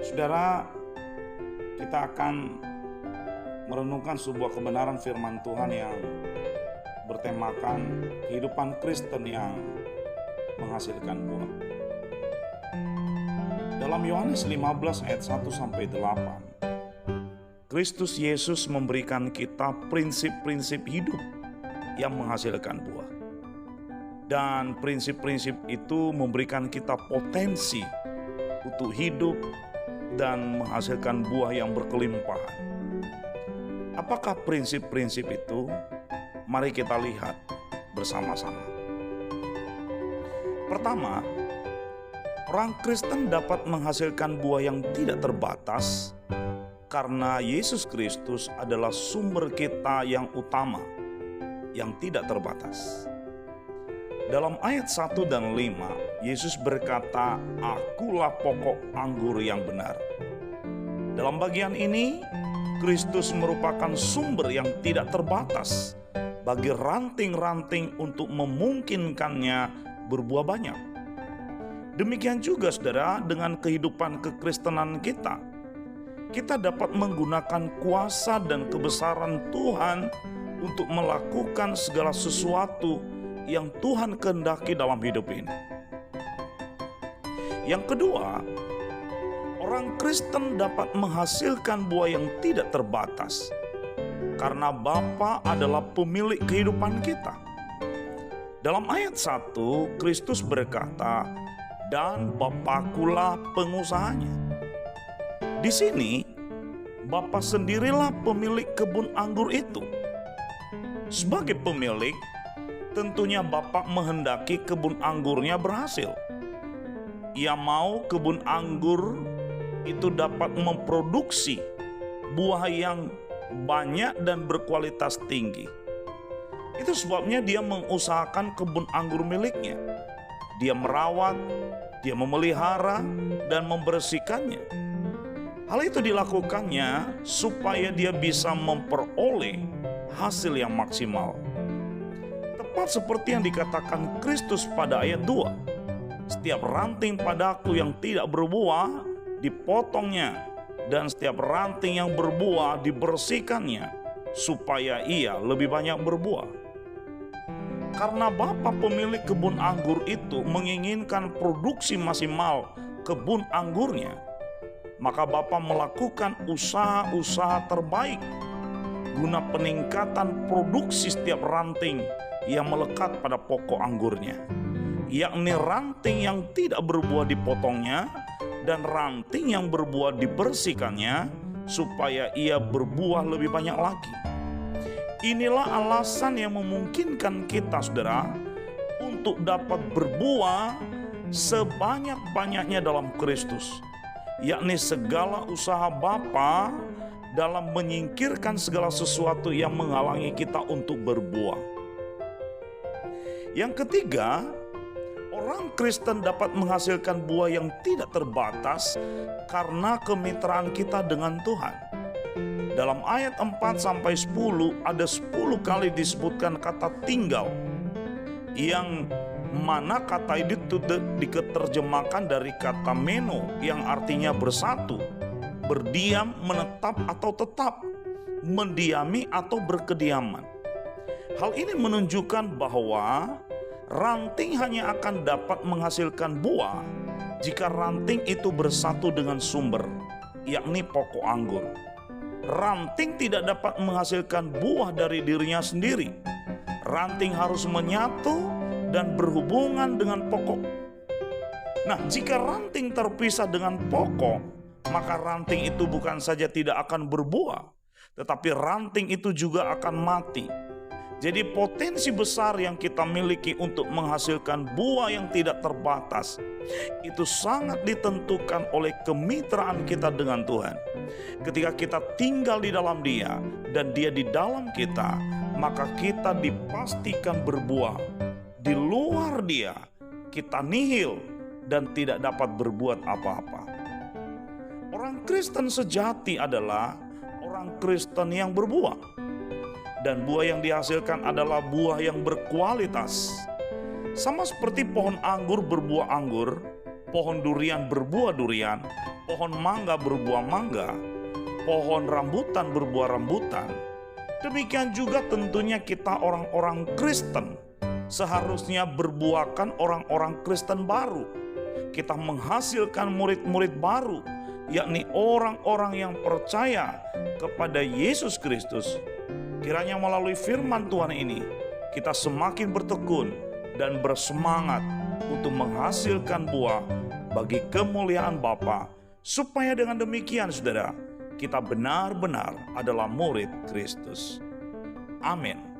Saudara, kita akan merenungkan sebuah kebenaran firman Tuhan yang bertemakan kehidupan Kristen yang menghasilkan buah. Dalam Yohanes 15 ayat 1-8, Kristus Yesus memberikan kita prinsip-prinsip hidup yang menghasilkan buah. Dan prinsip-prinsip itu memberikan kita potensi untuk hidup dan menghasilkan buah yang berkelimpahan. Apakah prinsip-prinsip itu? Mari kita lihat bersama-sama. Pertama, orang Kristen dapat menghasilkan buah yang tidak terbatas karena Yesus Kristus adalah sumber kita yang utama, yang tidak terbatas. Dalam ayat 1 dan 5, Yesus berkata, "Akulah pokok anggur yang benar." Dalam bagian ini, Kristus merupakan sumber yang tidak terbatas bagi ranting-ranting untuk memungkinkannya berbuah banyak. Demikian juga saudara dengan kehidupan kekristenan kita. Kita dapat menggunakan kuasa dan kebesaran Tuhan untuk melakukan segala sesuatu yang Tuhan kehendaki dalam hidup ini. Yang kedua, orang Kristen dapat menghasilkan buah yang tidak terbatas karena Bapa adalah pemilik kehidupan kita. Dalam ayat 1, Kristus berkata, "Dan Bapakulah pengusahanya." Di sini, Bapa sendirilah pemilik kebun anggur itu. Sebagai pemilik, tentunya Bapa menghendaki kebun anggurnya berhasil. Ia mau kebun anggur itu dapat memproduksi buah yang banyak dan berkualitas tinggi. Itu sebabnya dia mengusahakan kebun anggur miliknya. Dia merawat, dia memelihara, dan membersihkannya. Hal itu dilakukannya supaya dia bisa memperoleh hasil yang maksimal. Tepat seperti yang dikatakan Kristus pada ayat 2. "Setiap ranting padaku yang tidak berbuah, dipotongnya, dan setiap ranting yang berbuah dibersihkannya, supaya ia lebih banyak berbuah." Karena Bapa pemilik kebun anggur itu menginginkan produksi maksimal kebun anggurnya, maka Bapa melakukan usaha-usaha terbaik guna peningkatan produksi setiap ranting yang melekat pada pokok anggurnya, yakni ranting yang tidak berbuah dipotongnya dan ranting yang berbuah dibersihkannya supaya ia berbuah lebih banyak lagi. Inilah alasan yang memungkinkan kita, saudara, untuk dapat berbuah sebanyak-banyaknya dalam Kristus, yakni segala usaha Bapa dalam menyingkirkan segala sesuatu yang menghalangi kita untuk berbuah. Yang ketiga, orang Kristen dapat menghasilkan buah yang tidak terbatas karena kemitraan kita dengan Tuhan. Dalam ayat 4-10 ada 10 kali disebutkan kata tinggal, yang mana kata itu diterjemahkan dari kata meno yang artinya bersatu, berdiam, menetap atau tetap, mendiami atau berkediaman. Hal ini menunjukkan bahwa ranting hanya akan dapat menghasilkan buah jika ranting itu bersatu dengan sumber, yakni pokok anggur. Ranting tidak dapat menghasilkan buah dari dirinya sendiri. Ranting harus menyatu dan berhubungan dengan pokok. Nah, jika ranting terpisah dengan pokok, maka ranting itu bukan saja tidak akan berbuah, tetapi ranting itu juga akan mati. Jadi potensi besar yang kita miliki untuk menghasilkan buah yang tidak terbatas itu sangat ditentukan oleh kemitraan kita dengan Tuhan. Ketika kita tinggal di dalam Dia dan Dia di dalam kita, maka kita dipastikan berbuah. Di luar Dia, kita nihil dan tidak dapat berbuat apa-apa. Orang Kristen sejati adalah orang Kristen yang berbuah. Dan buah yang dihasilkan adalah buah yang berkualitas. Sama seperti pohon anggur berbuah anggur, pohon durian berbuah durian, pohon mangga berbuah mangga, pohon rambutan berbuah rambutan. Demikian juga tentunya kita orang-orang Kristen seharusnya berbuahkan orang-orang Kristen baru. Kita menghasilkan murid-murid baru, yakni orang-orang yang percaya kepada Yesus Kristus. Kiranya melalui firman Tuhan ini, kita semakin bertekun dan bersemangat untuk menghasilkan buah bagi kemuliaan Bapa, supaya dengan demikian saudara, kita benar-benar adalah murid Kristus. Amin.